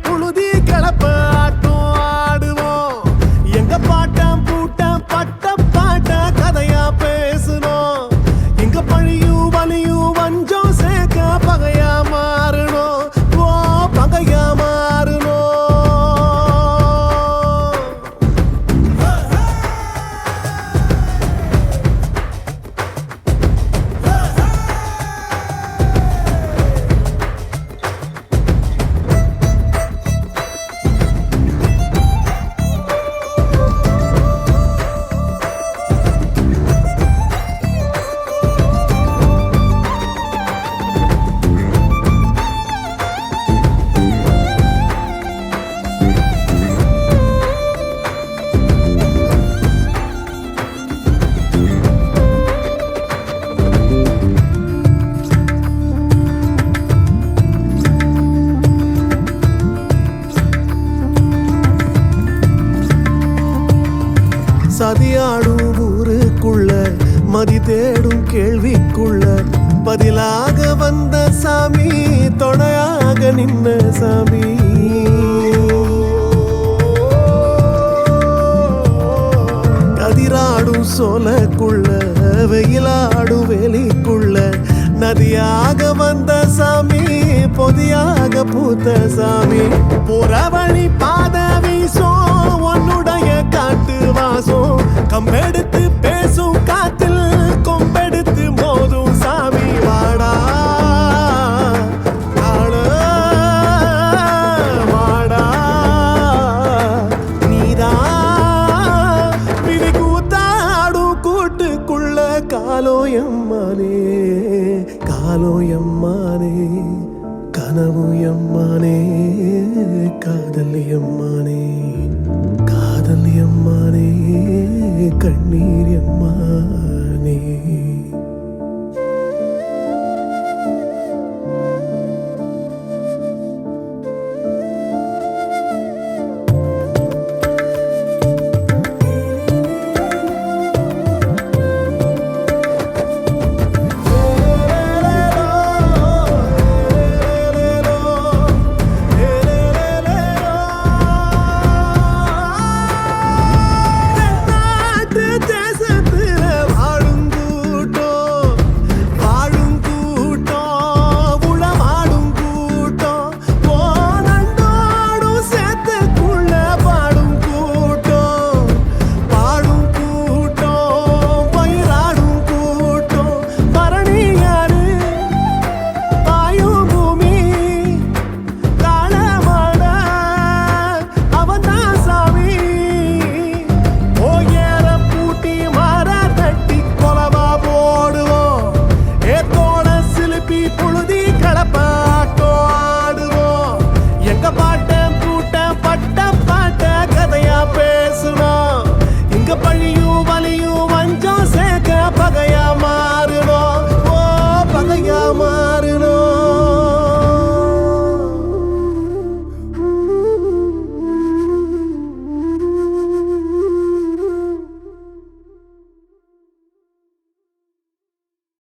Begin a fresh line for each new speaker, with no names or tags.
புழுதி கிளப்ப ஆட்டம் ஆடுவோம். எங்க பாட்டம் பூட்டம் பட்ட பாட்ட கதையா பேசணும். எங்க பழியும் வலியும் வஞ்சம் சேர்க்க பகையா மாறணும். ஓ பகையா மாறணும். சதியாடும் ஊருக்குள்ள மதி தேடும் கேள்விக்குள்ள பதிலாக வந்த சாமி, துணையாக நின்ன சாமி. கதிராடும் சோலைக்குள்ள வெயிலாடும் வேலிக்குள்ள நதியாக வந்த சாமி, பொதியாக பூத்த சாமி. புறவழி பாத வீசும் உன்னுடைய காட்டு வாசம், கம்பெடுத்து பேசும் காத்தில் கொம்பெடுத்து மோதும் சாமி. வாடா வாடா நீதான் விதி கூத்தாடும் கூட்டுக்குள்ள காலோயம்மானே காலோயம்மானே கனவு எம்மானே காதல் எம்மானே காதல் எம்மானே கண்ணீர் எம்மா.